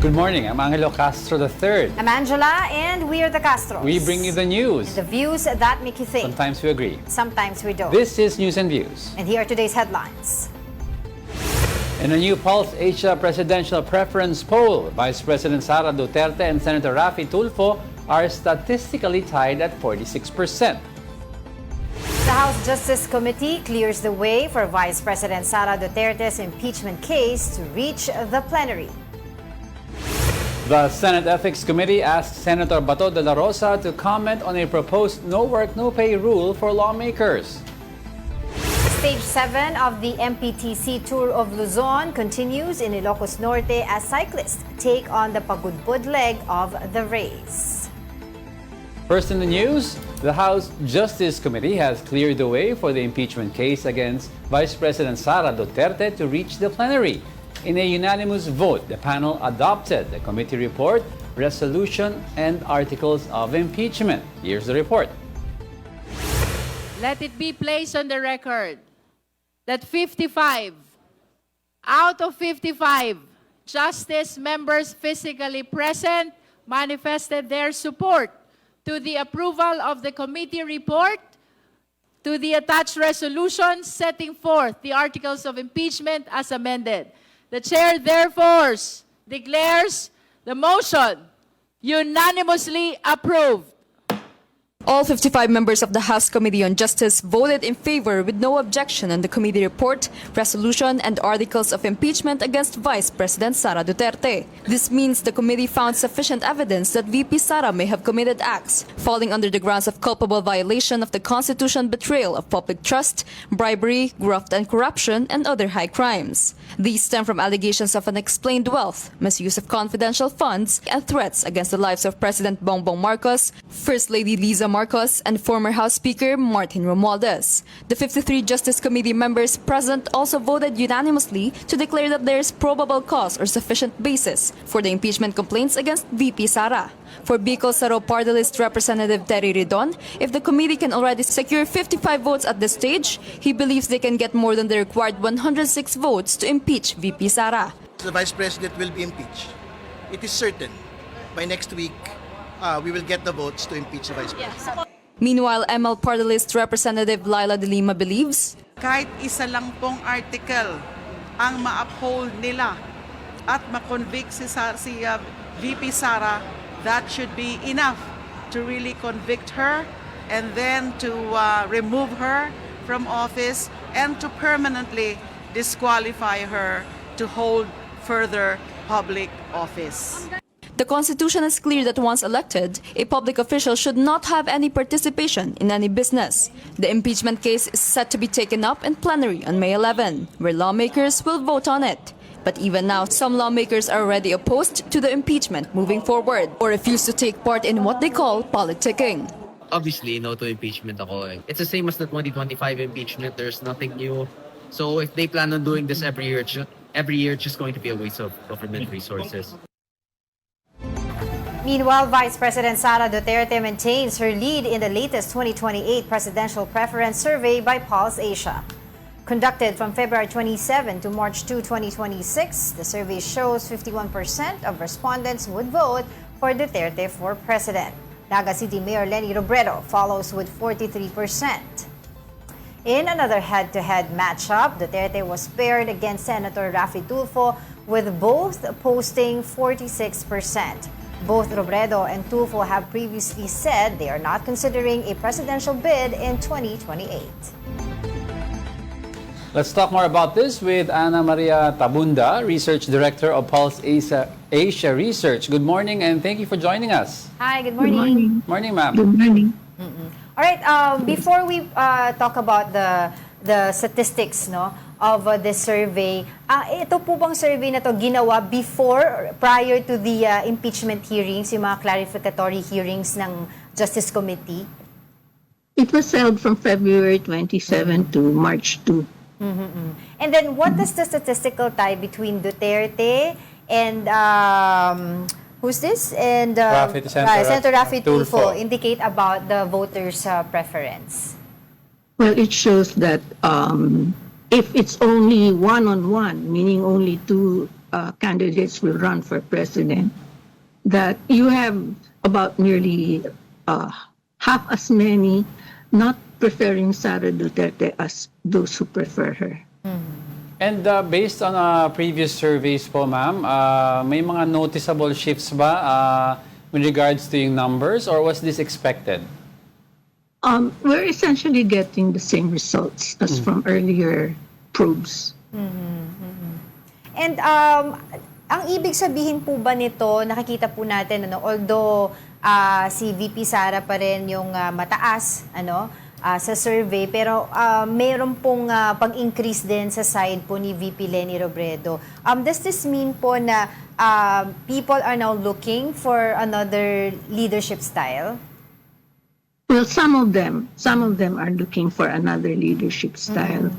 Good morning. I'm Angelo Castro III. I'm Angela, and we are the Castros. We bring you the news. The views that make you think. Sometimes we agree. Sometimes we don't. This is News and Views. And here are today's headlines. In a new Pulse Asia presidential preference poll, Vice President Sara Duterte and Senator Raffy Tulfo are statistically tied at 46%. The House Justice Committee clears the way for Vice President Sara Duterte's impeachment case to reach the plenary. The Senate Ethics Committee asked Senator Bato de la Rosa to comment on a proposed no-work, no-pay rule for lawmakers. Stage 7 of the MPTC Tour of Luzon continues in Ilocos Norte as cyclists take on the pagudbud leg of the race. First in the news, the House Justice Committee has cleared the way for the impeachment case against Vice President Sara Duterte to reach the plenary. In a unanimous vote, the panel adopted the committee report, resolution, and articles of impeachment. Here's the report. Let it be placed on the record that 55 out of 55 justice members physically present manifested their support to the approval of the committee report, to the attached resolution setting forth the articles of impeachment as amended. The chair therefore declares the motion unanimously approved. All 55 members of the House Committee on Justice voted in favor with no objection on the committee report, resolution, and articles of impeachment against Vice President Sara Duterte. This means the committee found sufficient evidence that VP Sara may have committed acts falling under the grounds of culpable violation of the Constitution, betrayal of public trust, bribery, graft and corruption, and other high crimes. These stem from allegations of unexplained wealth, misuse of confidential funds, and threats against the lives of President Bongbong Marcos, First Lady Liza Marcos, and former House Speaker Martin Romualdez. The 53 Justice Committee members present also voted unanimously to declare that there is probable cause or sufficient basis for the impeachment complaints against VP Sara. For Bicol Saro Party List Representative Terry Ridon, if the committee can already secure 55 votes at this stage, he believes they can get more than the required 106 votes to impeach VP Sara. The Vice President will be impeached. It is certain by next week we will get the votes to impeach the Vice President. Meanwhile, ML Party List Representative Laila de Lima believes kahit isa lang pong article ang ma-uphold nila at ma-convict si VP Sara, that should be enough to really convict her and then to remove her from office and to permanently disqualify her to hold further public office. the Constitution is clear that once elected, a public official should not have any participation in any business. The impeachment case is set to be taken up in plenary on May 11, where lawmakers will vote on it. But even now, some lawmakers are already opposed to the impeachment moving forward or refuse to take part in what they call politicking. Obviously, no to impeachment ako. It's the same as the 2025 impeachment. There's nothing new. So if they plan on doing this every year, it's just going to be a waste of government resources. Meanwhile, Vice President Sara Duterte maintains her lead in the latest 2028 presidential preference survey by Pulse Asia. Conducted from February 27 to March 2, 2026, the survey shows 51% of respondents would vote for Duterte for president. Naga City Mayor Leni Robredo follows with 43%. In another head-to-head matchup, Duterte was paired against Senator Raffy Tulfo, with both posting 46%. Both Robredo and Tulfo have previously said they are not considering a presidential bid in 2028. Let's talk more about this with Ana Maria Tabunda, Research Director of Pulse Asia Research. Good morning and thank you for joining us. Hi, good morning. Morning, ma'am. Good morning. All right, before we talk about the statistics of the survey, ito po bang survey na to ginawa prior to the impeachment hearings, yung mga clarificatory hearings ng Justice Committee? It was held from February 27 to March 2. And then what does the statistical tie between Duterte and who's this? And Senator Raffy Tulfo indicate about the voters' preference? Well, it shows that if it's only one-on-one, meaning only two candidates will run for president, that you have about nearly half as many not preferring Sara Duterte as those who prefer her. And based on previous surveys po, ma'am, may mga noticeable shifts ba with regards to yung numbers, or was this expected? We're essentially getting the same results as from earlier probes. And ang ibig sabihin po ba nito, nakikita po natin, although si VP Sara pa rin yung mataas sa survey, pero mayroon pong pag-increase din sa side po ni VP Leni Robredo. Does this mean po na people are now looking for another leadership style? Well, some of them are looking for another leadership style,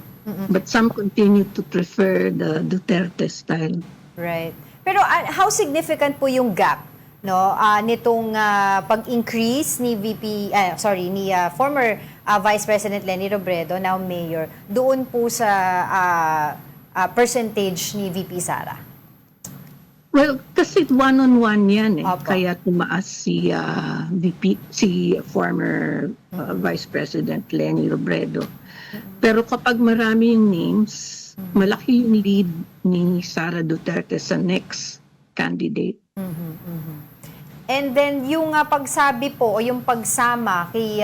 but some continue to prefer the Duterte style. Right. Pero how significant po yung gap nitong pag-increase ni former Vice President Leni Robredo, now Mayor, doon po sa percentage ni VP Sara? Well, kasi one-on-one yan eh. Opo. Kaya tumaas si former Vice President Leni Robredo. Pero kapag marami yung names, malaki yung lead ni Sara Duterte sa next candidate. And then yung pagsabi po o yung pagsama kay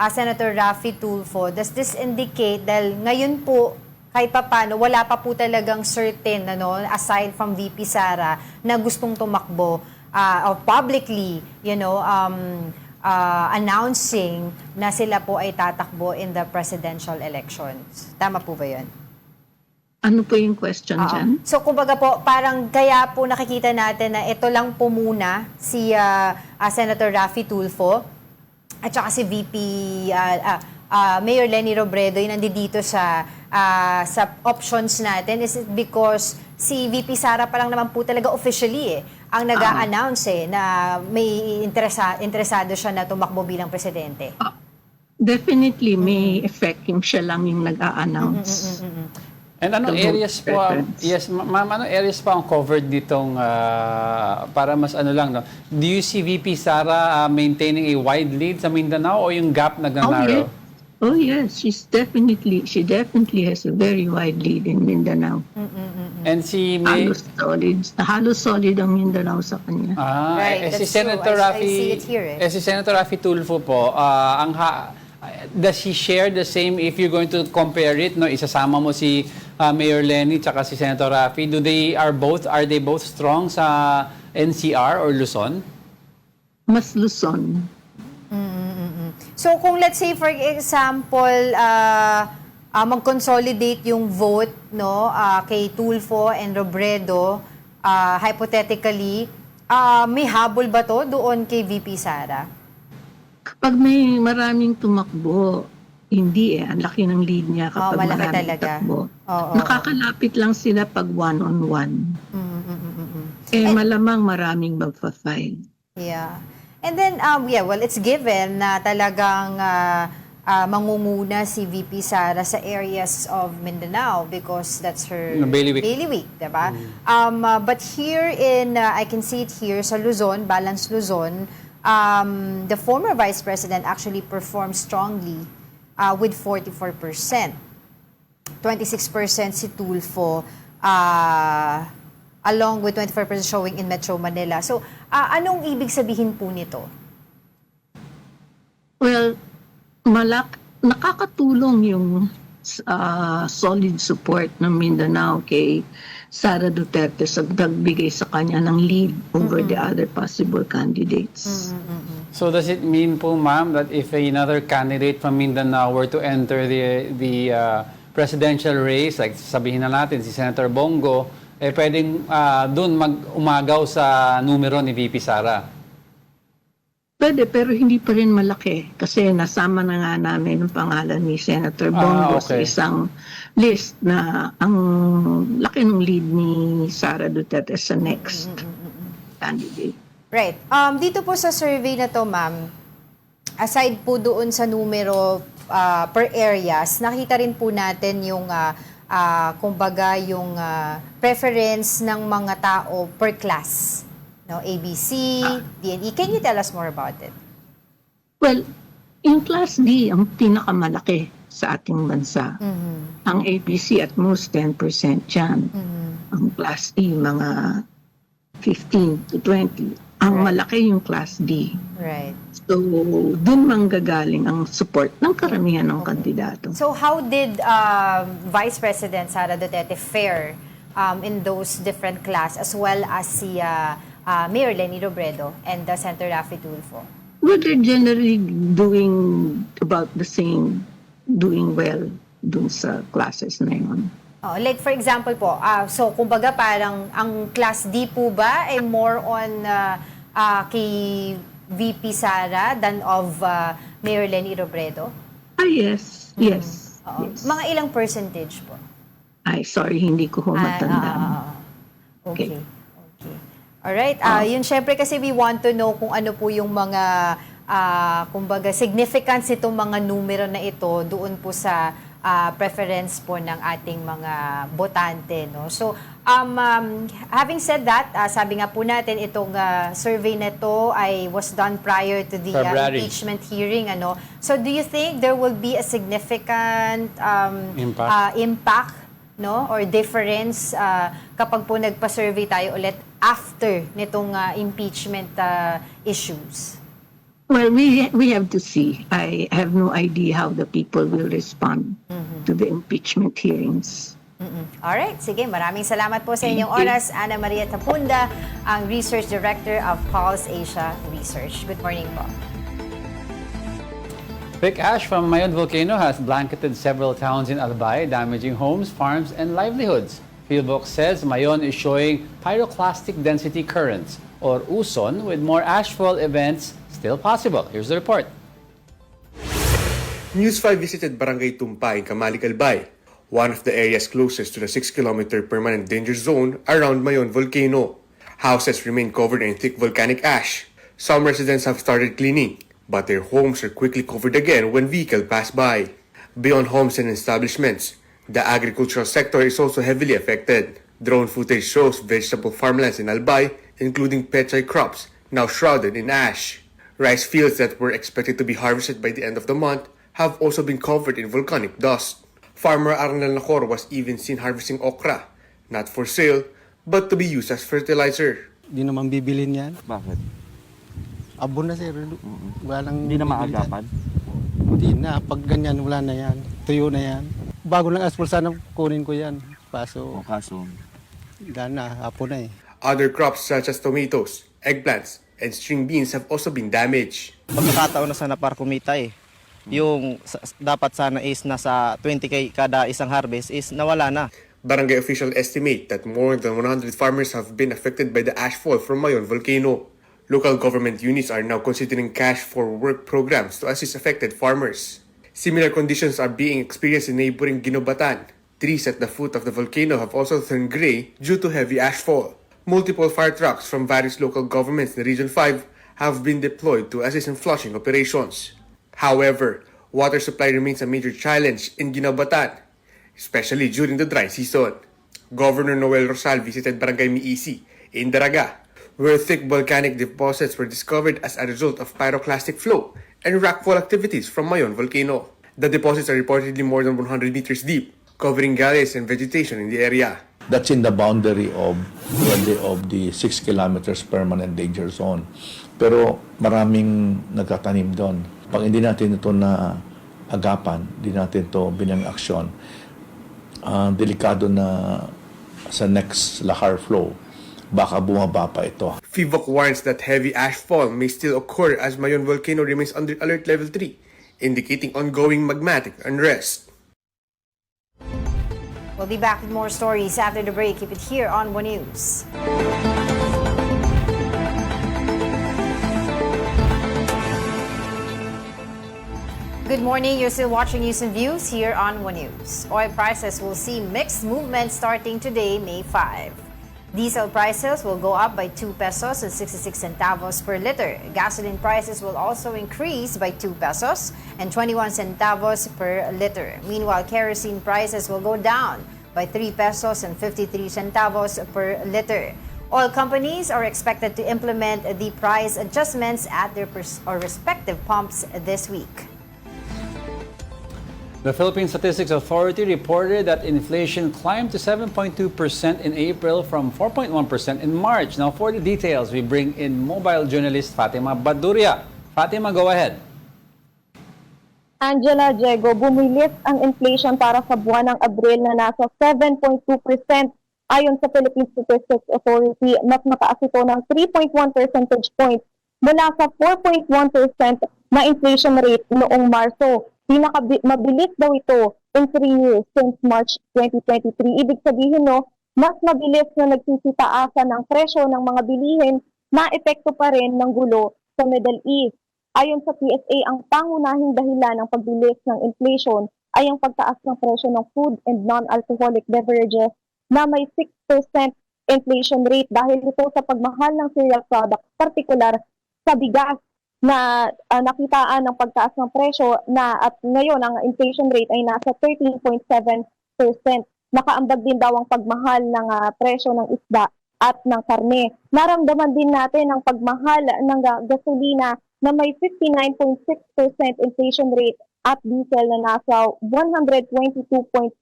Senator Raffy Tulfo, does this indicate dahil ngayon po kahit papaano wala pa po talagang certain aside from VP Sara na gustong tumakbo or publicly announcing na sila po ay tatakbo in the presidential elections. Tama po ba 'yun? Ano po yung question dyan? So, kumbaga po, parang kaya po nakikita natin na ito lang po muna si Senator Raffy Tulfo at saka si VP Mayor Leni Robredo yung nandito sa options natin. Is it because si VP Sara pa lang naman po talaga officially ang nag-a-announce na may interesado siya na tumakbo bilang presidente? Definitely may effect yung siya lang yung nag-a-announce. And anong The vote areas po preference. yes, ma'am, anong areas pa ang covered nitong para mas Do you see VP Sara maintaining a wide lead sa Mindanao o yung gap nag-narrow? Oh yes, she definitely has a very wide lead in Mindanao. And si Halos solid ang Mindanao sa kanya. Right, si that's true. Senator I Raffy, see it here, si Senator Raffy Tulfo po, does he share the same, if you're going to compare it, isasama mo si Mayor Leni tsaka si Senator Raffy, are they both strong sa NCR or Luzon? Mas Luzon. So kung let's say for example mag-consolidate yung vote kay Tulfo and Robredo, hypothetically, may habol ba to doon kay VP Sara? Kapag may maraming tumakbo, hindi Ang laki ng lead niya kapag malaki maraming talaga. takbo. Oo. Nakakalapit lang sila pag one-on-one. Malamang maraming magpa-file. Yeah. And then, well, it's given na talagang mangunguna si VP Sara sa areas of Mindanao because that's her Bailiwick. diba? But here I can see it here sa Luzon, Balance Luzon, the former Vice President actually performed strongly with 44%. 26% si Tulfo, along with 24% showing in Metro Manila. So, anong ibig sabihin po nito? Well, nakakatulong yung solid support ng Mindanao kay Sara Duterte sa dagbigay sa kanya ng lead over the other possible candidates. So does it mean po, ma'am, that if another candidate from Mindanao were to enter the presidential race, like sabihin na natin si Senator Bongo, pwedeng doon umagaw sa numero ni VP Sara? Pwede, pero hindi pa rin malaki kasi nasama na nga namin ang pangalan ni Senator Bongo sa isang list na ang laki ng lead ni Sara Duterte sa next candidate. Right. Dito po sa survey na to, ma'am, aside po doon sa numero per areas, nakita rin po natin yung kumbaga yung preference ng mga tao per class. No, ABC, DNE. Can you tell us more about it? Well, yung Class D, ang pinakamalaki sa ating bansa. Ang ABC at most 10% yan. Ang Class E, mga 15 to 20. Ang malaki yung Class D. Right. So, dun manggagaling ang support ng karamihan ng kandidato. So how did Vice President Sara Duterte fare in those different class as well as si Mayor Leni Robredo and Senator Raffy Tulfo? Well, they're generally doing about the same, doing well dun sa classes na yun. Oh, like for example po, so kumbaga parang ang Class D po ba ay more on kay VP Sara than of Mayor Leni Robredo? Yes. Yes. Mga ilang percentage po? Ay, sorry, hindi ko matandaan. Okay. Alright, yun syempre kasi we want to know kung ano po yung mga kumbaga significance itong mga numero na ito doon po sa preference po ng ating mga botante, no? So, having said that, sabi nga po natin itong survey na ito ay was done prior to the impeachment hearing, ano? So, do you think there will be a significant impact, no, or difference kapag po nagpa-survey tayo ulit after nitong impeachment issues? Well, we have to see. I have no idea how the people will respond to the impeachment hearings. Alright, sige. Maraming salamat po sa inyong oras. Ana Maria Tapunda, ang Research Director of Pulse Asia Research. Good morning po. Thick ash from Mayon volcano has blanketed several towns in Albay, damaging homes, farms, and livelihoods. Philbox says Mayon is showing pyroclastic density currents, or USON, with more ashfall events still possible. Here's the report. News 5 visited Barangay Tumpa in Camalic, Albay, one of the areas closest to the 6-kilometer permanent danger zone around Mayon volcano. Houses remain covered in thick volcanic ash. Some residents have started cleaning, but their homes are quickly covered again when vehicles pass by. Beyond homes and establishments, the agricultural sector is also heavily affected. Drone footage shows vegetable farmlands in Albay, including pechay crops, now shrouded in ash. Rice fields that were expected to be harvested by the end of the month have also been covered in volcanic dust. Farmer Arnel Nacor was even seen harvesting okra, not for sale, but to be used as fertilizer. Di naman bibilin yan. Bakit? Abon na sir. Wala nang Hindi na bibilin maagapan? yan. Hindi na. Pag ganyan, wala na yan. Tuyo na yan. Bago lang asphalt, sana kunin ko yan. O kaso? Gana, hapon na eh. Other crops such as tomatoes, eggplants, and string beans have also been damaged. Pagkakataon na sana para kumita eh. Yung dapat sana is nasa 20k kada isang harvest is nawala na. Barangay officials estimate that more than 100 farmers have been affected by the ashfall from Mayon volcano. Local government units are now considering cash for work programs to assist affected farmers. Similar conditions are being experienced in neighboring Ginobatan. Trees at the foot of the volcano have also turned gray due to heavy ashfall. Multiple fire trucks from various local governments in Region 5 have been deployed to assist in flushing operations. However, water supply remains a major challenge in Ginobatan, especially during the dry season. Governor Noel Rosal visited Barangay Miisi in Daraga, where thick volcanic deposits were discovered as a result of pyroclastic flow and rockfall activities from Mayon volcano. The deposits are reportedly more than 100 meters deep, covering gullies and vegetation in the area. That's in the boundary of the 6 kilometers permanent danger zone. Pero maraming nagtatanim doon. Pag hindi natin ito na agapan, hindi natin ito bilang aksyon, delikado na sa next lahar flow, baka bumaba pa ito. FIVOC warns that heavy ashfall may still occur as Mayon volcano remains under alert level 3, indicating ongoing magmatic unrest. We'll be back with more stories after the break. Keep it here on One News. Good morning. You're still watching News and Views here on One News. Oil prices will see mixed movement starting today, May 5. Diesel prices will go up by 2 pesos and 66 centavos per liter. Gasoline prices will also increase by 2 pesos and 21 centavos per liter. Meanwhile, kerosene prices will go down by 3 pesos and 53 centavos per liter. Oil companies are expected to implement the price adjustments at their respective pumps this week. The Philippine Statistics Authority reported that inflation climbed to 7.2% in April from 4.1% in March. Now, for the details, we bring in mobile journalist Fatima Baduria. Fatima, go ahead. Angela, Diego, bumilis ang inflation para sa buwan ng Abril na nasa 7.2%. Ayon sa Philippine Statistics Authority, mas mataas ito ng 3.1 percentage points mula sa 4.1% na inflation rate noong Marso. Mabilis daw ito in 3 years since March 2023. Ibig sabihin, mas mabilis na nagsisitaasan ng presyo ng mga bilihin na epekto pa rin ng gulo sa Middle East. Ayon sa PSA, ang pangunahing dahilan ng pagbilis ng inflation ay ang pagtaas ng presyo ng food and non-alcoholic beverages na may 6% inflation rate dahil ito sa pagmahal ng cereal products, particular sa bigas, na nakitaan ng pagtaas ng presyo na at ngayon ang inflation rate ay nasa 13.7%. Nakaambag din daw ang pagmahal ng presyo ng isda at ng karne. Naramdaman din natin ang pagmahal ng gasolina na may 59.6% inflation rate at diesel na nasa 122.7%.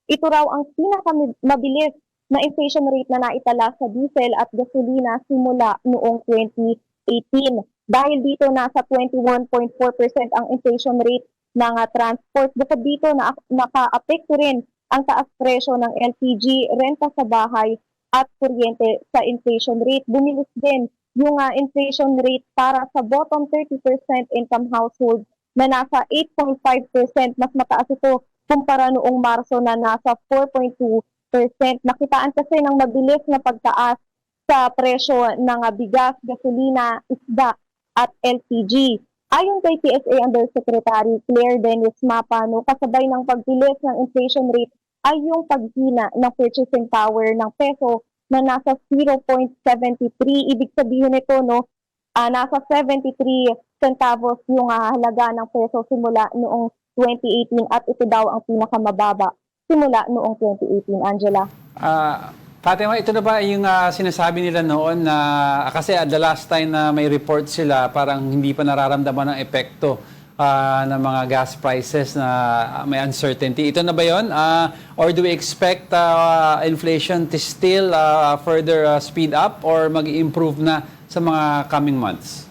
Ito raw ang pinakamabilis na inflation rate na naitala sa diesel at gasolina simula noong 2018. Dahil dito nasa 21.4% ang inflation rate ng transport. Bukod dito naka-apekto rin ang taas presyo ng LPG, renta sa bahay at kuryente sa inflation rate. Bumilis din yung inflation rate para sa bottom 30% income household na nasa 8.5%. Mas mataas ito kumpara noong Marso na nasa 4.2%. Nakitaan kasi ng mabilis na pagtaas sa presyo ng bigas, gasolina, isda at LPG. Ayon kay PSA Undersecretary Claire Dennis Mapano, kasabay ng pagbilis ng inflation rate ay yung paghina ng purchasing power ng peso na nasa 0.73. Ibig sabihin nito, nasa 73 centavos yung halaga ng peso simula noong 2018 at ito daw ang pinakamababa simula noong 2018, Angela. Fatima, ito na ba yung sinasabi nila noon na kasi the last time na may report sila parang hindi pa nararamdaman ng epekto ng mga gas prices na may uncertainty. Ito na ba yun? Or do we expect inflation to still further speed up or mag-improve na sa mga coming months?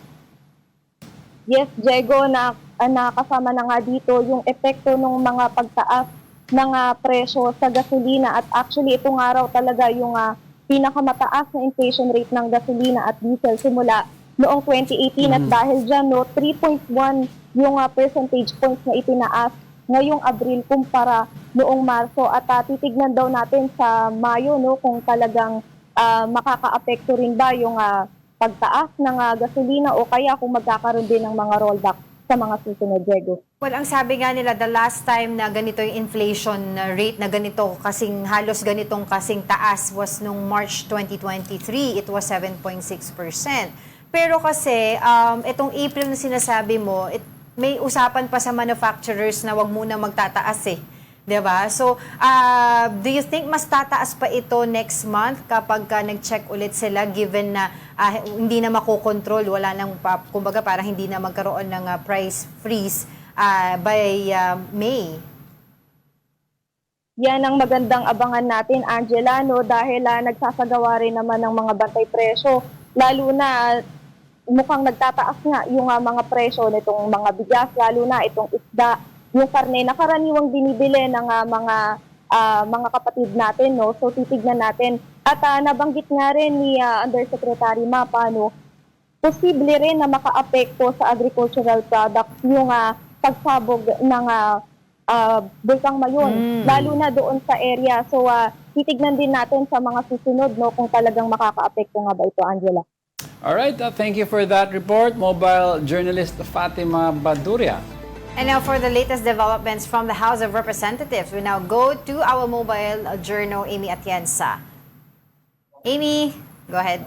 Yes, Diego, nakasama na nga dito yung epekto ng mga pagtaas ng presyo sa gasolina at actually itong araw talaga yung pinakamataas na inflation rate ng gasolina at diesel simula noong 2018 at dahil dyan 3.1 yung percentage points na itinaas ngayong Abril kumpara noong Marso at titignan daw natin sa Mayo kung talagang makakaapekto rin ba yung pagtaas ng gasolina o kaya kung magkakaroon din ng mga rollback sa mga susunod, Diego. Well, ang sabi nga nila, the last time na ganito yung inflation rate na ganito, halos ganitong kasing taas was nung March 2023. It was 7.6%. Pero kasi, itong April na sinasabi mo, may usapan pa sa manufacturers na wag muna magtataas . Diba? So, do you think mas tataas pa ito next month kapag nag-check ulit sila given na hindi na makokontrol, wala nang, kumbaga parang hindi na magkaroon ng price freeze by May? Yan ang magandang abangan natin, Angela, dahil nagsasagawa rin naman ng mga bantay presyo. Lalo na mukhang nagtataas nga yung mga presyo nitong mga bigas, lalo na itong isda, yung karne na karaniwang binibili ng mga kapatid natin. So titignan natin. At nabanggit nga rin ni Undersecretary Mapa, posible rin na makaapekto sa agricultural products yung pagsabog ng Bulkang Mayon, lalo na doon sa area. So titignan din natin sa mga susunod kung talagang makakaapekto nga ba ito, Angela. Alright, thank you for that report, mobile journalist Fatima Baduria. And now for the latest developments from the House of Representatives, we now go to our mobile journal, Amy Atienza. Amy, go ahead.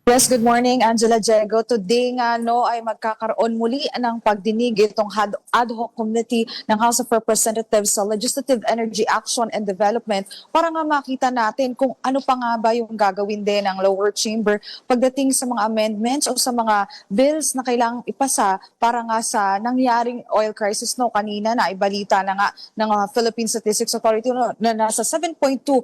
Yes, good morning, Angela Diego. Today nga ay magkakaroon muli ng pagdinig itong ad hoc committee ng House of Representatives sa Legislative Energy Action and Development para nga makita natin kung ano pa nga ba yung gagawin din ng lower chamber pagdating sa mga amendments o sa mga bills na kailangang ipasa para nga sa nangyaring oil crisis kanina na ibalita na nga ng Philippine Statistics Authority na nasa 7.2%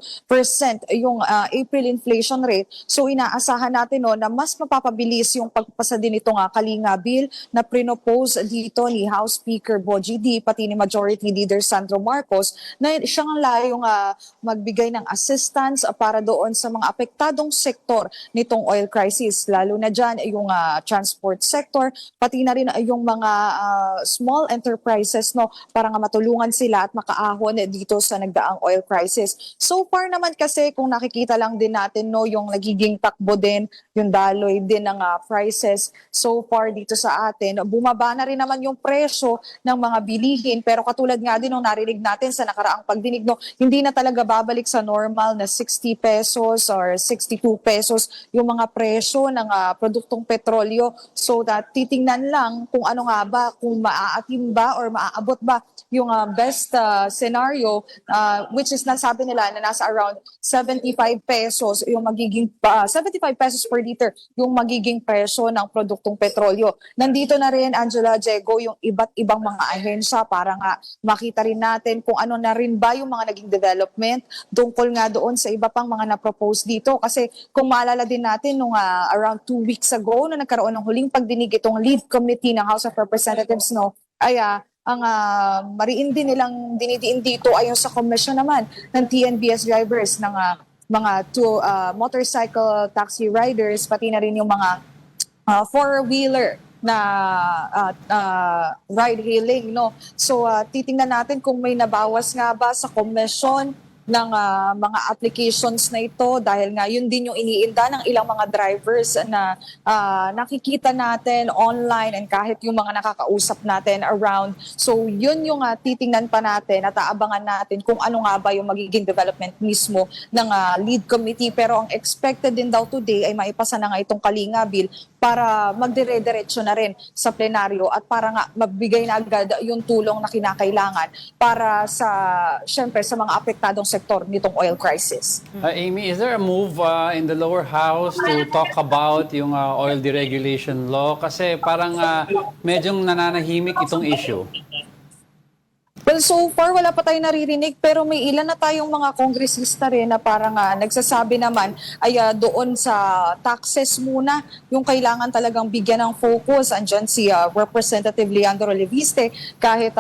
yung April inflation rate. So inaasahan natin na mas mapapabilis yung pagpasa din itong Kalinga Bill na prinopose dito ni House Speaker Bogie D pati ni Majority Leader Sandro Marcos na siya nga layong magbigay ng assistance para doon sa mga apektadong sektor nitong oil crisis, lalo na dyan yung transport sector, pati na rin yung mga small enterprises para nga matulungan sila at makaahon dito sa nagdaang oil crisis. So far naman kasi kung nakikita lang din natin yung nagiging takbo din, yung daloy din ng prices so far dito sa atin. Bumaba na rin naman yung presyo ng mga bilihin, pero katulad nga din nung narinig natin sa nakaraang pagdinig, hindi na talaga babalik sa normal na 60 pesos or 62 pesos yung mga presyo ng produktong petrolyo. So that titingnan lang kung ano nga ba, kung maaatim ba or maaabot ba yung best scenario, which is nasabi nila na nasa around 75 pesos yung magiging 75 pesos per liter yung magiging presyo ng produktong petrolyo. Nandito na rin, Angela Diego, yung iba't ibang mga ahensya para nga makita rin natin kung ano na rin ba yung mga naging development tungkol nga doon sa iba pang mga na-propose dito. Kasi kung maalala din natin nung around 2 weeks ago na nagkaroon ng huling pagdinig itong lead committee ng House of Representatives ay ang mariin din nilang dinidiin dito ayon sa commission naman ng TNBS drivers ng mga motorcycle taxi riders, pati na rin yung mga four-wheeler na ride-hailing. So titingnan natin kung may nabawas nga ba sa commission ng mga applications na ito dahil nga yun din yung iniinda ng ilang mga drivers na nakikita natin online and kahit yung mga nakakausap natin around. So yun yung titingnan pa natin at aabangan natin kung ano nga ba yung magiging development mismo ng lead committee. Pero ang expected din daw today ay maipasa na nga itong Kalinga Bill para magdire-diretso na rin sa plenaryo at para nga magbigay na agad yung tulong na kinakailangan para syempre sa mga apektadong sektor nitong oil crisis. Amy, is there a move in the lower house to talk about yung oil deregulation law? Kasi parang medyong nananahimik itong issue. Well, so far wala pa tayong naririnig pero may ilan na tayong mga kongresista rin na parang nagsasabi naman ay doon sa taxes muna yung kailangan talagang bigyan ng focus. Andyan si Representative Leandro Leviste, kahit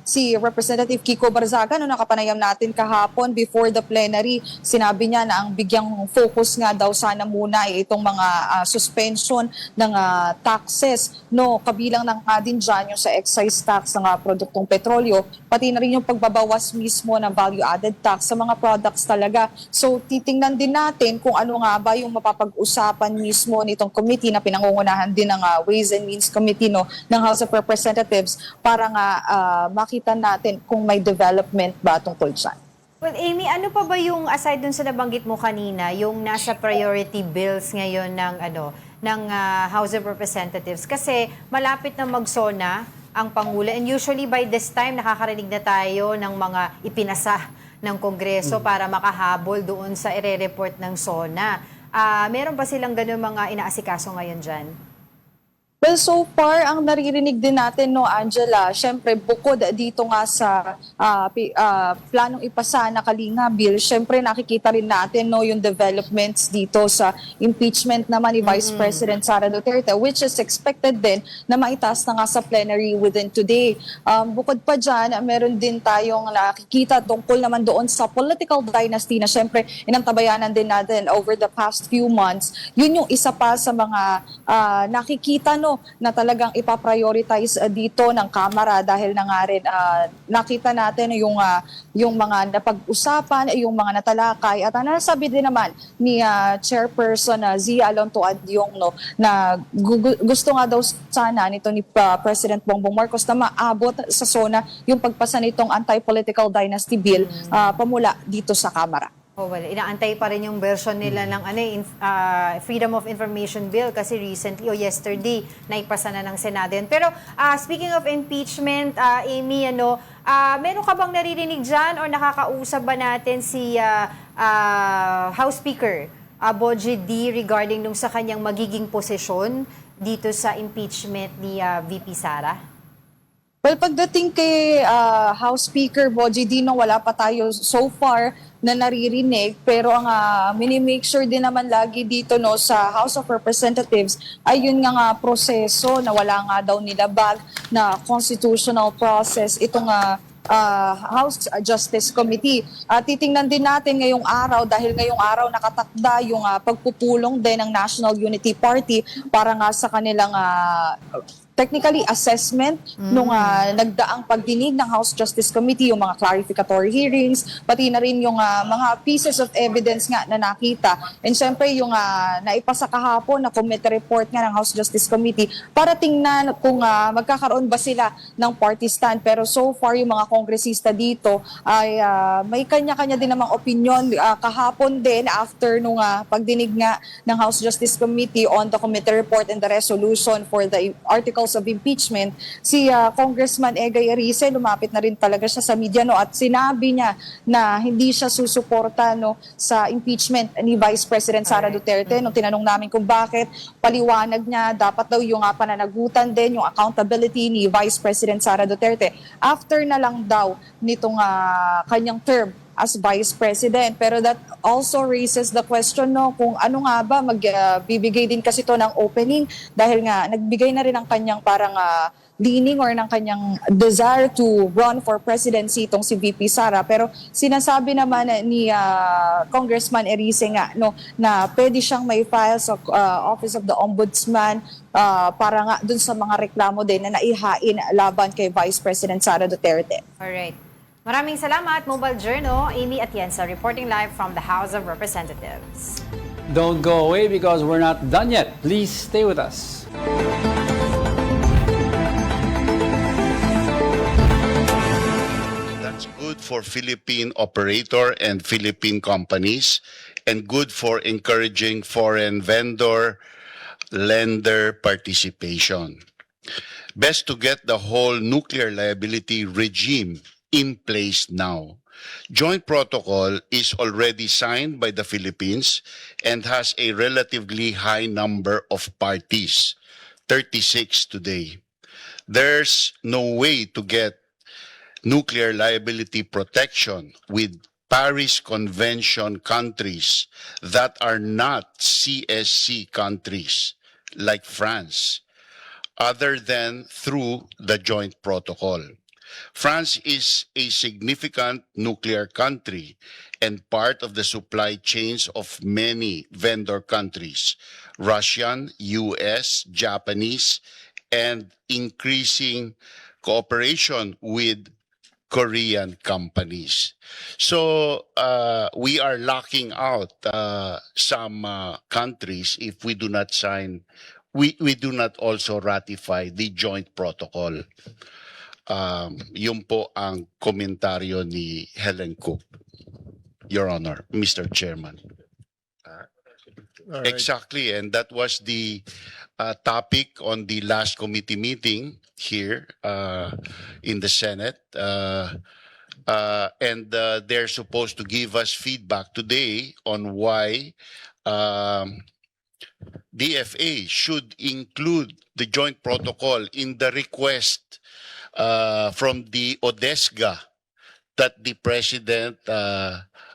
si Representative Kiko Barzaga no nakapanayam natin kahapon before the plenary, sinabi niya na ang bigyang focus nga daw sana muna ay itong mga suspension ng taxes. Kabilang ng din dyan yung sa excise tax ng produktong petrolyo, pati na rin yung pagbabawas mismo ng value-added tax sa mga products talaga. So titingnan din natin kung ano nga ba yung mapapag-usapan mismo nitong committee na pinangungunahan din ng Ways and Means Committee ng House of Representatives para nga makita natin kung may development ba tungkol dyan. Well, Amy, ano pa ba yung aside dun sa nabanggit mo kanina, yung nasa priority bills ngayon ng House of Representatives? Kasi malapit na magsona ang Pangulo and usually by this time nakakarinig na tayo ng mga ipinasa ng Kongreso para makahabol doon sa ire-report ng SONA. Meron ba silang ganun mga inaasikaso ngayon dyan? Well, so far, ang naririnig din natin, Angela, syempre bukod dito nga sa planong ipasa na Kalinga Bill, syempre nakikita rin natin yung developments dito sa impeachment naman ni Vice President Sara Duterte, which is expected din na maitaas na nga sa plenary within today. Bukod pa dyan, meron din tayong nakikita tungkol naman doon sa political dynasty na syempre inantabayanan din natin over the past few months. Yun yung isa pa sa mga nakikita na talagang ipaprioritize dito ng Kamara dahil na nga rin nakita natin yung mga napag-usapan, yung mga natalakay at nasabi din naman ni Chairperson Zia Alonto Adyong na gusto nga daw sana nito ni President Bongbong Marcos na maabot sa SONA yung pagpasa nitong anti-political dynasty bill pamula dito sa Kamara. Oh, well, inaantay pa rin yung version nila ng Freedom of Information Bill kasi recently o yesterday naipasa na ng Senado yun. Pero speaking of impeachment, Amy, meron ka bang naririnig dyan or nakakausap ba natin si House Speaker Bogie D regarding nung sa kanyang magiging posisyon dito sa impeachment ni VP Sara? Well, pagdating kay House Speaker Bogie D, wala pa tayo so far na naririnig, pero ang mini-make sure din naman lagi dito sa House of Representatives ay yun nga proseso na wala nga daw nilabag na constitutional process itong House Justice Committee. Titingnan din natin ngayong araw dahil ngayong araw nakatakda yung pagpupulong din ng National Unity Party para nga sa kanilang technically assessment nung nagdaang pagdinig ng House Justice Committee, yung mga clarificatory hearings, pati na rin yung mga pieces of evidence nga na nakita. And syempre yung naipasa kahapon na committee report nga ng House Justice Committee para tingnan kung magkakaroon ba sila ng party stand. Pero so far yung mga kongresista dito ay may kanya-kanya din namang opinion. Kahapon din after nung pagdinig nga ng House Justice Committee on the committee report and the resolution for the articles of impeachment, si Congressman Egay Arice lumapit na rin talaga siya sa media at sinabi niya na hindi siya susuporta sa impeachment ni Vice President Sara Duterte. Nung tinanong namin kung bakit, paliwanag niya dapat daw yung pananagutan din, yung accountability ni Vice President Sara Duterte after na lang daw nitong kanyang term as Vice President. Pero that also raises the question kung ano nga ba magbibigay din kasi to ng opening dahil nga nagbigay na rin ang kanyang parang leaning or ng kanyang desire to run for presidency itong si VP Sara. Pero sinasabi naman ni Congressman Erice nga na pwede siyang may file sa Office of the Ombudsman para nga dun sa mga reklamo din na naihain laban kay Vice President Sara Duterte. Alright. Maraming salamat, Mobile Journal. Amy Atienza reporting live from the House of Representatives. Don't go away because we're not done yet. Please stay with us. That's good for Philippine operator and Philippine companies and good for encouraging foreign vendor lender participation. Best to get the whole nuclear liability regime in place now. Joint protocol is already signed by the Philippines and has a relatively high number of parties, 36 today. There's no way to get nuclear liability protection with Paris Convention countries that are not CSC countries like France, other than through the joint protocol. France is a significant nuclear country and part of the supply chains of many vendor countries, Russian, US, Japanese, and increasing cooperation with Korean companies. So we are locking out some countries if we do not sign, we do not also ratify the joint protocol. Yun po ang komentaryo ni Helen Cook, Your Honor, Mr. Chairman. Right. Exactly, and that was the topic on the last committee meeting here in the Senate. And they're supposed to give us feedback today on why DFA should include the joint protocol in the request from the ODESGA that the President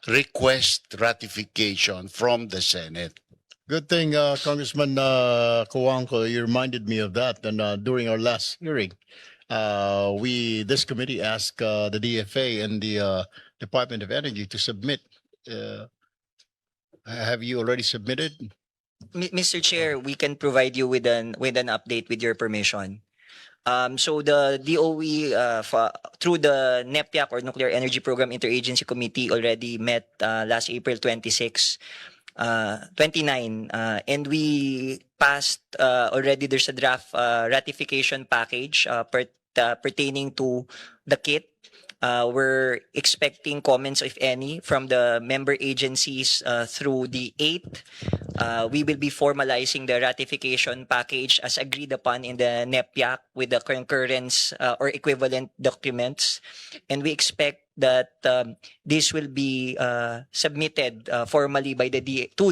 request ratification from the Senate. Good thing, Congressman Cojuangco, you reminded me of that. And during our last hearing, this committee asked the DFA and the Department of Energy to submit. Have you already submitted? Mr. Chair, we can provide you with an update with your permission. So the DOE through the NEPIAC or Nuclear Energy Program Interagency Committee already met last April 29, and we passed already. There's a draft ratification package pertaining to the kit We're expecting comments, if any, from the member agencies through the 8th. We will be formalizing the ratification package as agreed upon in the NEPIAC with the concurrence or equivalent documents. And we expect that this will be submitted formally by to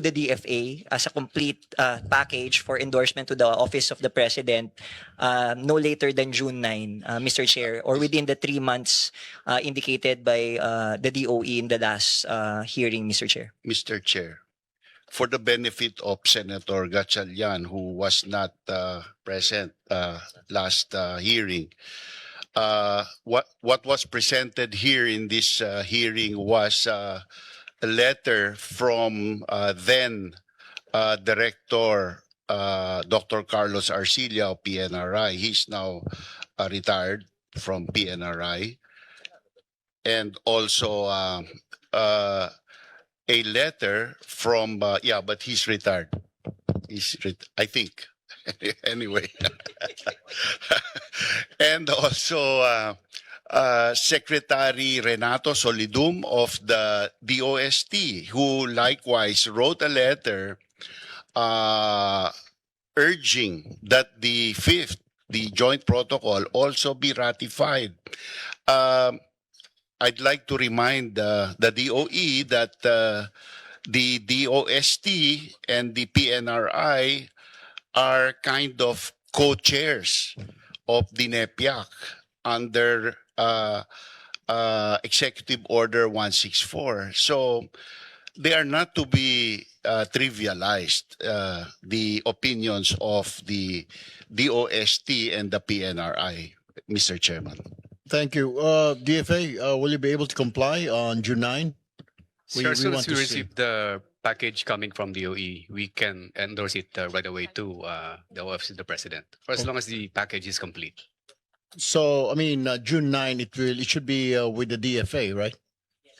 the DFA as a complete package for endorsement to the Office of the President no later than June 9, Mr. Chair, or within the 3 months indicated by the DOE in the last hearing, Mr. Chair. Mr. Chair, for the benefit of Senator Gatchalian, who was not present last hearing, what was presented here in this hearing was a letter from then Director Dr. Carlos Arcilla of PNRI. He's now retired from PNRI. And also a letter from, but he's retired. I think. Anyway. And also Secretary Renato Solidum of the DOST, who likewise wrote a letter urging that the 5th, the joint protocol, also be ratified. I'd like to remind the DOE that the DOST and the PNRI are kind of co-chairs of the NEPIAC under Executive Order 164. So they are not to be trivialized, the opinions of the DOST and the PNRI, Mr. Chairman. Thank you. DFA, will you be able to comply on June 9? Sir, as soon as we receive the package coming from DOE, we can endorse it right away to the Office of the President, for as long as the package is complete. So, I mean, June 9, it should be with the DFA, right?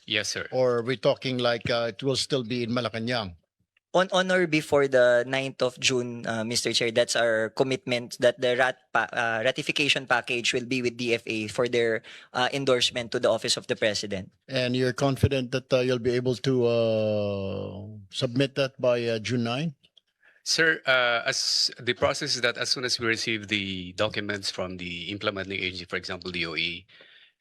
Yes, sir. Or we're talking like it will still be in Malacanang? On or before the 9th of June, Mr. Chair, that's our commitment that the ratification package will be with DFA for their endorsement to the Office of the President. And you're confident that you'll be able to submit that by June 9? Sir, as the process is that as soon as we receive the documents from the implementing agency, for example, DOE,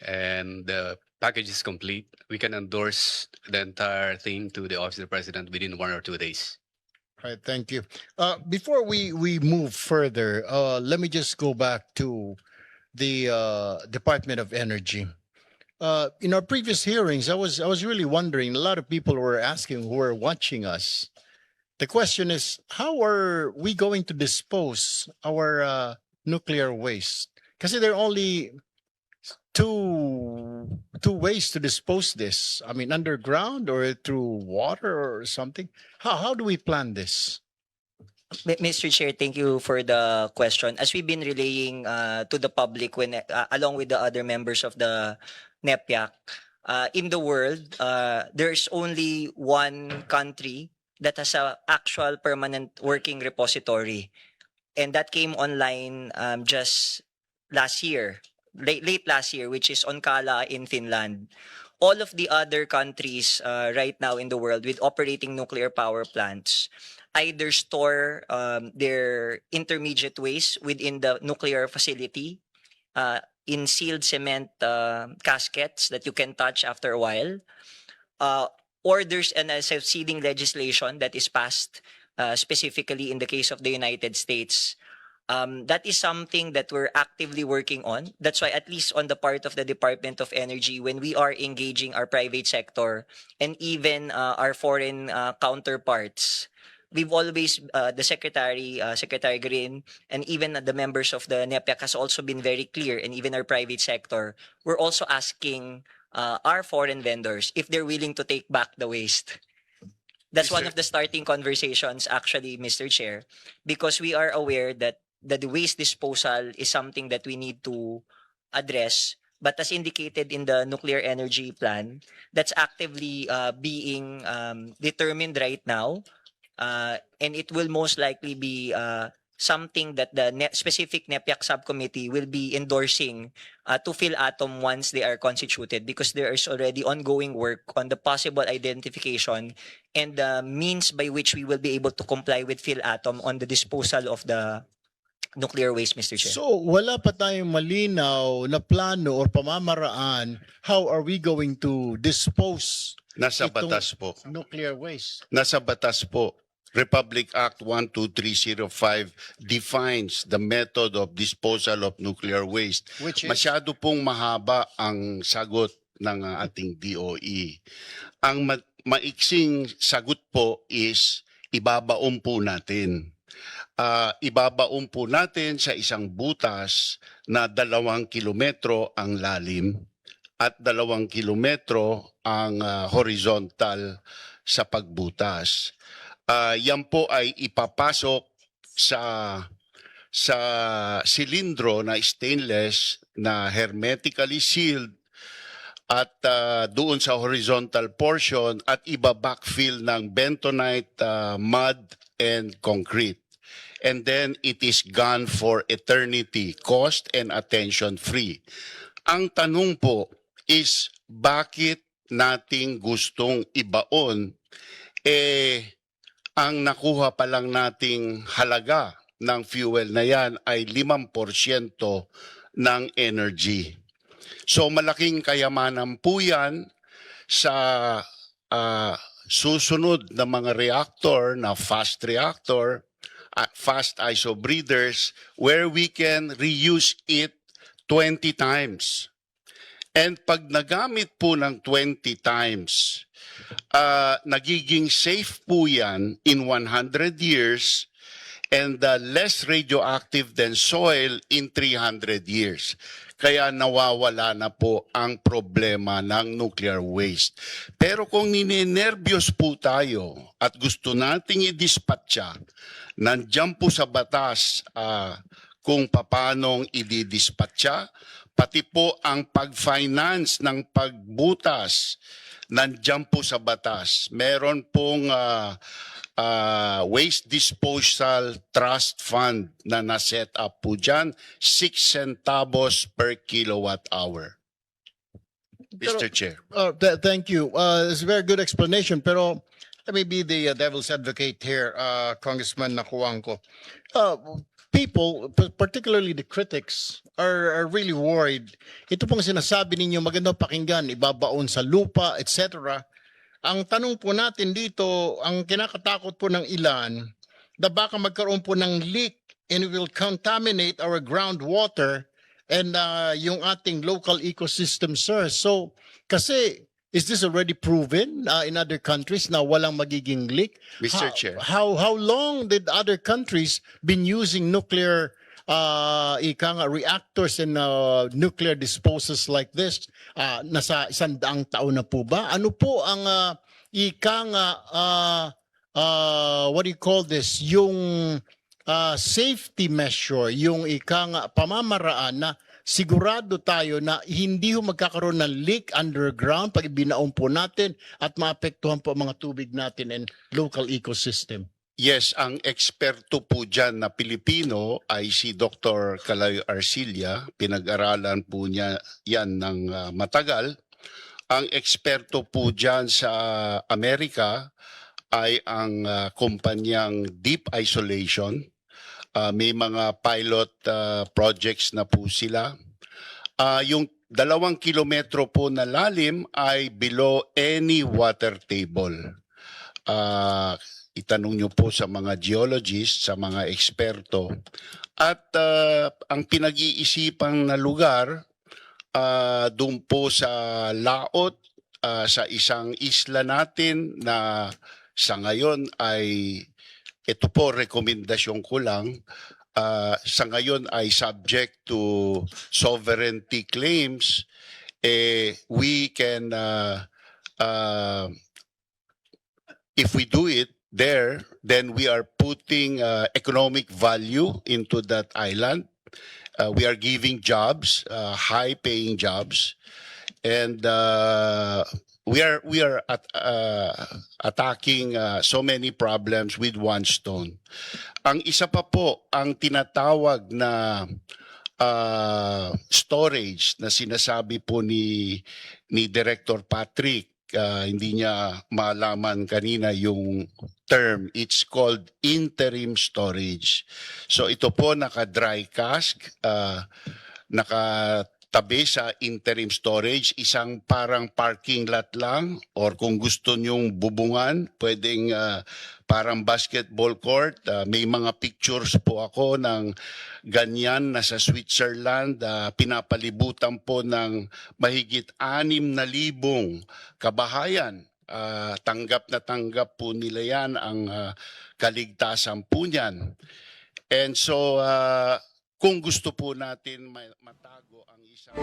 and the package is complete, we can endorse the entire thing to the Office of the President within 1 or 2 days. All right, thank you. Before we move further, let me just go back to the Department of Energy. In our previous hearings, I was really wondering, a lot of people were asking who were watching us. The question is, how are we going to dispose our nuclear waste? Because there are only two ways to dispose this. I mean, underground or through water or something. How do we plan this? Mr. Chair, thank you for the question. As we've been relaying to the public when along with the other members of the NEPIAC, in the world, there's only one country that has an actual permanent working repository. And that came online just last year, late last year, which is Onkala in Finland. All of the other countries right now in the world with operating nuclear power plants either store their intermediate waste within the nuclear facility in sealed cement caskets that you can touch after a while, or there's an succeeding legislation that is passed specifically in the case of the United States. That is something that we're actively working on. That's why, at least on the part of the Department of Energy, when we are engaging our private sector and even our foreign counterparts, we've always, the Secretary Green, and even the members of the NEPIAC has also been very clear, and even our private sector, we're also asking our foreign vendors if they're willing to take back the waste. That's one of the starting conversations, actually, Mr. Chair, because we are aware that the waste disposal is something that we need to address. But as indicated in the nuclear energy plan, that's actively being determined right now. And it will most likely be something that the specific NEPIAC subcommittee will be endorsing to Philatom once they are constituted, because there is already ongoing work on the possible identification and the means by which we will be able to comply with Philatom on the disposal of the nuclear waste, Mr. Chair. So wala pa tayong malinaw na plano or pamamaraan, how are we going to dispose Nasa itong batas po. nuclear waste? Nasa batas po. Republic Act 12305 defines the method of disposal of nuclear waste. Which is? Masyado pong mahaba ang sagot ng ating DOE. Ang maiksing sagot po is ibabaon po natin. Ibabaon po natin sa isang butas na 2 kilometro ang lalim at 2 kilometro ang horizontal sa pagbutas. Yan po ay ipapasok sa silindro na stainless na hermetically sealed at doon sa horizontal portion at iba-backfill ng bentonite, mud, and concrete. And then it is gone for eternity, cost and attention free. Ang tanong po is bakit nating gustong ibaon ang nakuha pa lang nating halaga ng fuel na yan ay 5% ng energy. So malaking kayamanan po yan sa susunod na mga reactor na fast reactor, fast isobreathers, where we can reuse it 20 times. And pag nagamit po ng 20 times, nagiging safe po yan in 100 years and less radioactive than soil in 300 years. Kaya nawawala na po ang problema ng nuclear waste. Pero kung ninenervyos po tayo at gusto nating i-dispatcha, nandiyan po sa batas kung papanong i-dispatcha, pati po ang pag-finance ng pagbutas, nandiyan po sa batas. Meron pong Waste Disposal Trust Fund na na-set up po dyan, 6 centavos per kilowatt hour. Mr. Chair. Thank you. It's a very good explanation. Pero let me be the devil's advocate here, Congressman Nakuangco. People, particularly the critics, are really worried. Ito pong sinasabi ninyo, maganda pakinggan, ibabaon sa lupa, etc. Ang tanong po natin dito, ang kinakatakot po ng ilan, na baka magkaroon po ng leak and will contaminate our groundwater and yung ating local ecosystem, sir. So, kasi, is this already proven in other countries na walang magiging leak? Mr. Chair. How long did other countries been using nuclear reactors and nuclear disposals like this? Nasa 100 taon na po ba? Ano po ang what do you call this? Yung safety measure, yung pamamaraan na sigurado tayo na hindi magkakaroon ng leak underground pag ibinaon po natin at maapektuhan po ang mga tubig natin and local ecosystem. Yes, ang eksperto po dyan na Pilipino ay si Dr. Calayo Arcilla. Pinag-aralan po niya yan ng matagal. Ang eksperto po dyan sa Amerika ay ang kumpanyang Deep Isolation. May mga pilot projects na po sila. Yung 2 kilometro po na lalim ay below any water table. Itanong nyo po sa mga geologists, sa mga eksperto. At ang pinag-iisipang na lugar, doon po sa laot, sa isang isla natin na sa ngayon ay, ito po rekomendasyon ko lang, sa ngayon ay subject to sovereignty claims, we can, if we do it there, then we are putting economic value into that island. We are giving jobs, high-paying jobs, and we are attacking so many problems with one stone. Ang isa pa po ang tinatawag na storage na sinasabi po ni Director Patrick, hindi niya malaman kanina yung term. It's called interim storage. So ito po naka-dry cask, nakatabi sa interim storage, isang parang parking lot lang, or kung gusto nyong bubungan, pwedeng parang basketball court. May mga pictures po ako ng ganyan na sa Switzerland, pinapalibutan po ng mahigit 6,000 kabahayan. Tanggap na tanggap po nila yan ang kaligtasan po niyan. And so, kung gusto po natin matago ang isang...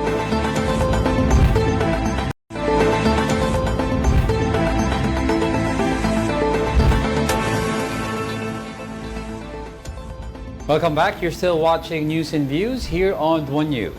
Welcome back. You're still watching News and Views here on One News.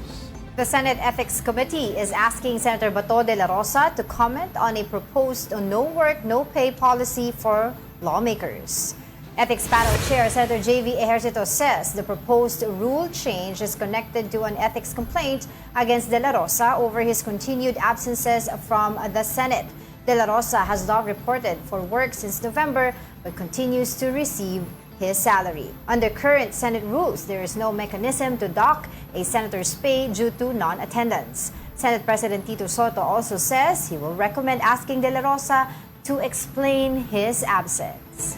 The Senate Ethics Committee is asking Senator Bato de la Rosa to comment on a proposed no work, no pay policy for lawmakers. Ethics Panel Chair Senator J.V. Ejercito says the proposed rule change is connected to an ethics complaint against De La Rosa over his continued absences from the Senate. De La Rosa has not reported for work since November but continues to receive his salary. Under current Senate rules, there is no mechanism to dock a senator's pay due to non-attendance. Senate President Tito Soto also says he will recommend asking De La Rosa to explain his absence.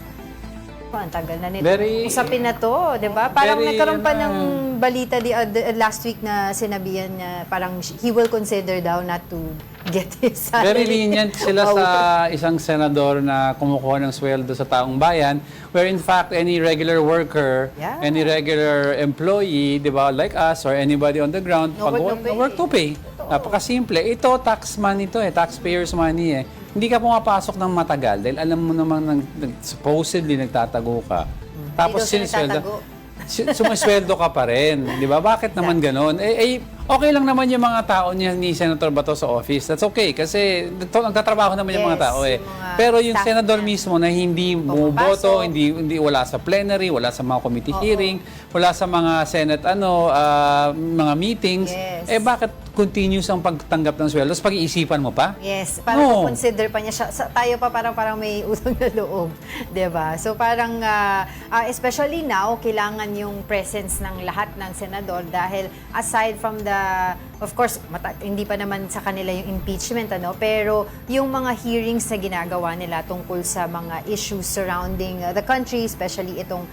Ang tagal na nito. Usapin na to, di ba? Parang nagkaroon pa ng balita last week na sinabihan niya, parang he will consider daw not to get his salary. Very lenient sila sa isang senador na kumukuha ng sweldo sa taong bayan, where in fact any regular worker, any regular employee, di ba, like us or anybody on the ground, no work to pay. Napakasimple. Ito, tax money to taxpayers money Hindi ka pumapasok ng matagal dahil alam mo namang supposedly nagtatago ka. Tapos sumisweldo ka pa rin. Di ba? Bakit naman ganon? Okay lang naman yung mga tao niya ni Senator Bato sa office. That's okay kasi nagtatrabaho naman yung mga tao Pero yung senador mismo na hindi bumoboto, hindi wala sa plenary, wala sa mga committee hearing, wala sa mga Senate mga meetings, bakit continuous ang pagtanggap ng sweldo? Pag-iisipan mo pa? Yes, parang consider pa niya siya. Tayo pa parang may utang na loob, 'di ba? So parang especially now, kailangan yung presence ng lahat ng senador dahil aside from of course, hindi pa naman sa kanila yung impeachment, pero yung mga hearings na ginagawa nila tungkol sa mga issues surrounding the country, especially itong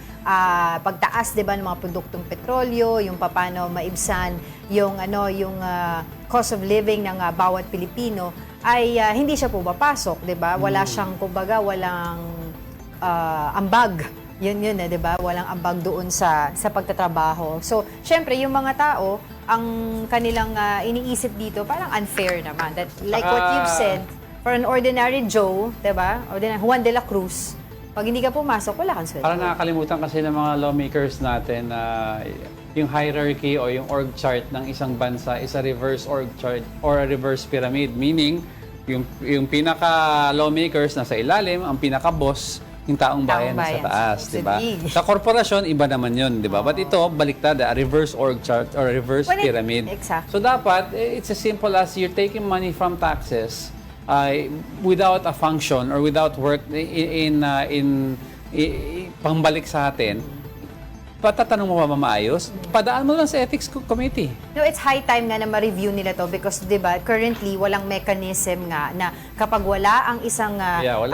pagtaas, 'di ba, ng mga produktong petrolyo, yung paano maibsan yung cost of living ng bawat Pilipino, ay hindi siya pumapasok, 'di ba? Wala siyang walang ambag. Yun 'di ba? Walang ambag doon sa pagtatrabaho. So, syempre yung mga tao, ang kanilang iniisip dito parang unfair naman. That like what you've said, for an ordinary Joe, 'di ba? Ordinary Juan de la Cruz, pag hindi ka pumasok, wala kang sweldo. Parang nakakalimutan kasi ng mga lawmakers natin na yung hierarchy o yung org chart ng isang bansa is a reverse org chart or a reverse pyramid. Meaning, yung pinaka-lawmakers nasa ilalim, ang pinaka-boss, yung taong bayan sa taas, di ba? Sa korporasyon, iba naman yun, di ba? But ito, baliktad, a reverse org chart or a reverse pyramid. Exactly. So dapat, it's as simple as you're taking money from taxes without a function or without work pangbalik sa atin. Patatanong mo ba maayos? Padaan mo lang sa Ethics Committee. No, it's high time nga na ma-review nila to because, di ba, currently, walang mechanism nga na kapag wala ang isang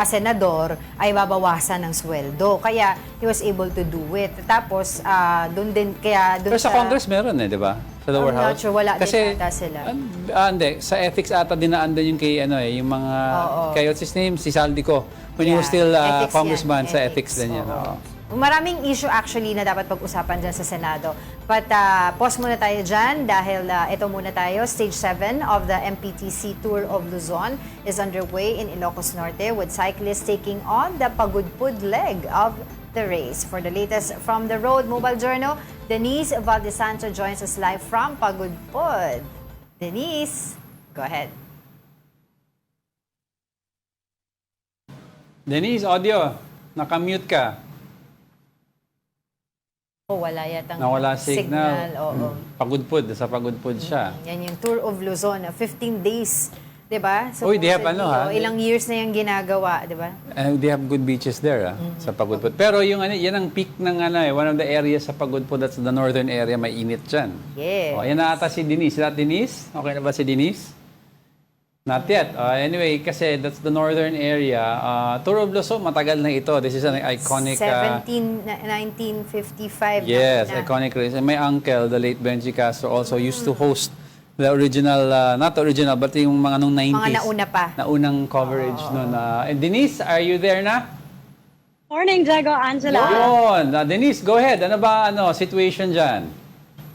senador, ay babawasan ng sweldo. Kaya, he was able to do it. Tapos, doon din, pero sa Congress meron di ba? Sa lower house. Not sure, wala kasi, din ata sila. Hindi, sa ethics ata dinaan din yung kay, yung mga, kay what's his name? Si Saldico. When he was still congressman, sa ethics din yan. Maraming issue actually na dapat pag-usapan dyan sa Senado. But pause muna tayo dyan dahil ito muna tayo. Stage 7 of the MPTC Tour of Luzon is underway in Ilocos Norte with cyclists taking on the pagudpud leg of the race. For the latest from the Road Mobile Journal, Denise Valdesanto joins us live from Pagudpud. Denise, go ahead. Denise, audio. Nakamute ka. Oh, wala yatang Nawala signal. Oo. Pagudpud. Sa pagudpud siya. Yan yung Tour of Luzon. 15 days. Diba? Uy, they have ano, ha? Ilang years na yung ginagawa. Diba? They have good beaches there, sa Pagudpud. Pero yung yan ang peak ng one of the areas sa Pagudpud, that's the northern area, may init dyan. Yes. Yan na ata si Denise. Is that Denise? Okay na ba si Denise? Not yet. Anyway, kasi that's the northern area. Tour of Luzon, matagal na ito. This is an iconic... 1955. Yes, na. iconic race. And my uncle, the late Benji Castro, also used to host the original, not the original, but yung mga nung 90s. Mga nauna pa. Naunang coverage nun. And Denise, are you there na? Morning, Jago, Angela. Yun. Denise, go ahead. Ano ba situation dyan?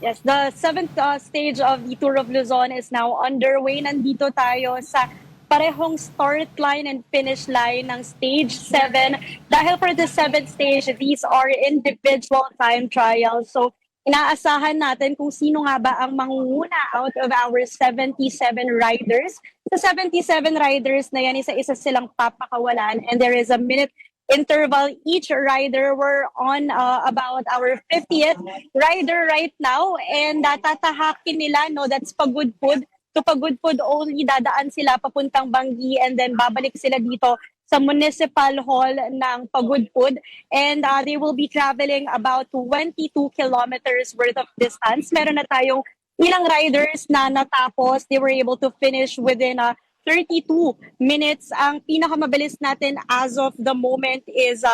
Yes, the 7th stage of the Tour of Luzon is now underway. Nandito tayo sa parehong start line and finish line ng stage 7. Dahil for the 7th stage, these are individual time trials. So, inaasahan natin kung sino nga ba ang mangunguna out of our 77 riders. Sa 77 riders na yan, isa-isa silang papakawalan, and there is a minute interval each rider. We're on about our 50th rider right now, and tatahakin nila, no, that's Pagudpud. To Pagudpud only, dadaan sila papuntang Bangi, and then babalik sila dito sa Municipal Hall ng Pagudpud, and they will be traveling about 22 kilometers worth of distance. Meron na tayong ilang riders na natapos. They were able to finish within 32 minutes. Ang pinakamabilis natin as of the moment is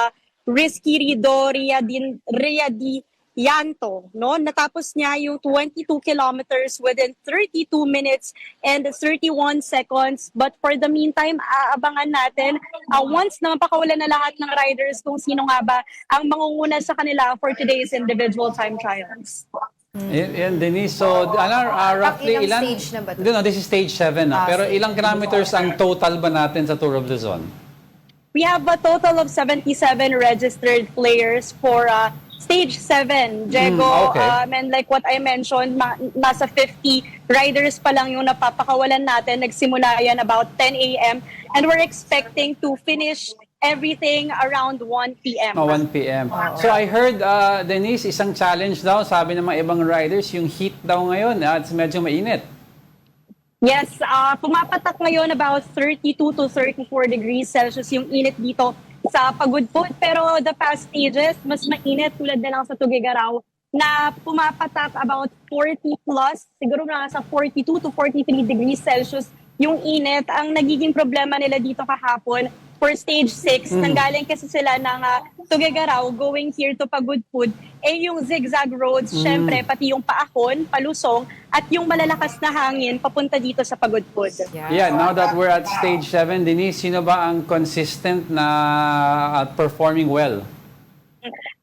Risky Rido Riadianto. No? Natapos niya yung 22 kilometers within 32 minutes and 31 seconds. But for the meantime, aabangan natin once na mapakawalan na lahat ng riders kung sino nga ba ang mangunguna sa kanila for today's individual time trials. Yan, Denise. So, roughly ilan? Stage na ba ito? No, this is stage 7. Pero ilang kilometers ang total ba natin sa Tour of Luzon? We have a total of 77 registered players for stage 7, Diego. Okay. And like what I mentioned, nasa 50 riders pa lang yung napapakawalan natin. Nagsimula yan about 10 a.m. And we're expecting to finish everything around 1 p.m. 1 p.m. So I heard, Denise, isang challenge daw, sabi ng mga ibang riders, yung heat daw ngayon, it's medyo mainit. Yes, pumapatak ngayon about 32 to 34 degrees Celsius yung init dito sa Pagudpud. Pero the past stages, mas mainit tulad na lang sa Tuguegarao na pumapatak about 40 plus, siguro na sa 42 to 43 degrees Celsius yung init. Ang nagiging problema nila dito kahapon for stage 6, nanggaling kasi sila ng Tuguegarao going here to Pagudpud, yung zigzag roads, syempre, pati yung paahon, palusong, at yung malalakas na hangin papunta dito sa Pagudpud. Yeah, now that we're at stage 7, Denise, sino ba ang consistent na performing well?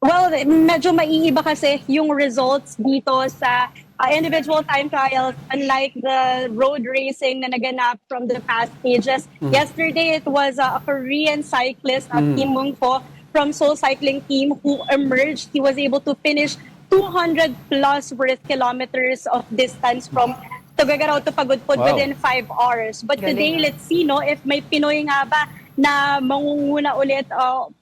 Well, medyo maiiba kasi yung results dito sa individual time trials, unlike the road racing na naganap from the past stages. Yesterday, it was a Korean cyclist, Kim Mung-po, from Seoul Cycling Team who emerged. He was able to finish 200 plus worth kilometers of distance from Tuguegarao to Pagudpud within 5 hours. But today, let's see if may Pinoy nga ba na mangunguna ulit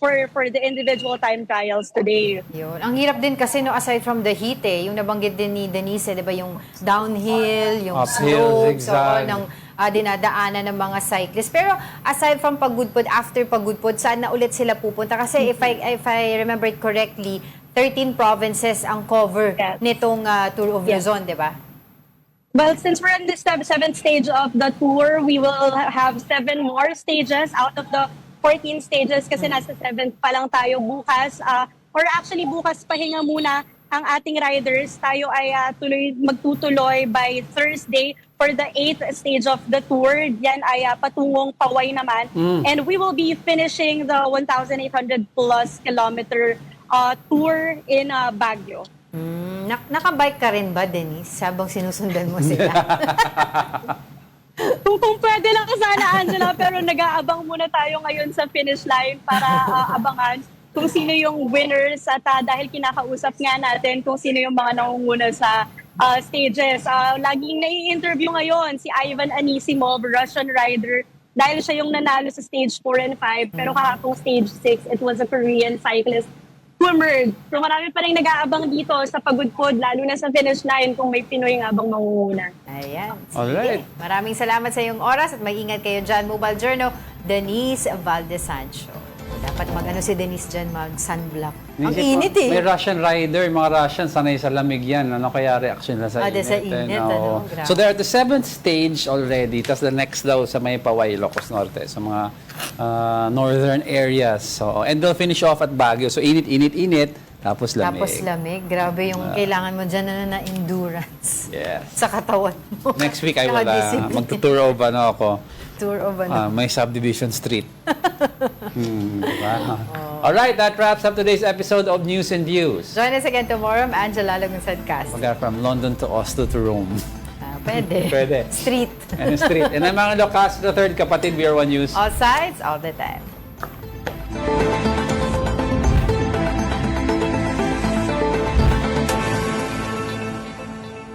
for the individual time trials today. Yun. Ang hirap din kasi aside from the heat yung nabanggit din ni Denise, di ba, yung downhill, yung uphill, slopes, zigzag. ng dinadaanan ng mga cyclists. Pero aside from Pagudpud, after Pagudpud, saan na ulit sila pupunta? Kasi if I remember it correctly, 13 provinces ang cover nitong Tour of Luzon, di ba? Well, since we're in the 7th stage of the tour, we will have 7 more stages out of the 14 stages kasi nasa 7th pa lang tayo bukas. Or actually, bukas pahinga muna ang ating riders. Tayo ay magtutuloy by Thursday for the 8th stage of the tour. Yan ay patungong Paway naman. And we will be finishing the 1,800 plus kilometer tour in Baguio. Nakabike ka rin ba, Denise? Habang sinusundan mo sila. Kung pwede lang sana, Angela, pero nag-aabang muna tayo ngayon sa finish line para abangan kung sino yung winners at dahil kinakausap nga natin kung sino yung mga nangunguna sa stages. Laging nai-interview ngayon si Ivan Anisimov, Russian rider dahil siya yung nanalo sa stage 4 and 5, pero kahapong stage 6, it was a Korean cyclist who emerged. So marami pa rin nag-aabang dito sa pagudpod, lalo na sa finish line kung may Pinoy nga bang mangunguna. Ayan. Sige. Alright. Maraming salamat sa iyong oras at mag-ingat kayo dyan. Mobile Journal, Denise Valdez Sancho. Dapat mag-ano si Denise dyan, mag-sunblock. Ang init eh. May Russian rider, mga Russian, sanay sa lamig yan. Ano kaya reaction nila sa init? Sa init, oo. grabe. So they're at the 7th stage already. Tapos the next daw sa may Paway, Ilocos Norte. Sa mga northern areas. So, and they'll finish off at Baguio. So init. Tapos lamig. Tapos lamig. Grabe yung kailangan mo dyan na endurance. Yes. Sa katawan mo. Next week I will Nakadiscipline. mag-tour of ako. Tour of ano. May Subdivision Street. Diba? Alright, that wraps up today's episode of News and Views. Join us again tomorrow. I'm Angela Lagunsad-Castro. From London to Oslo to Rome. Pwede. Pwede. Street. And street. And ang mga Locas, the third kapatid, we are One News. All sides, all the time.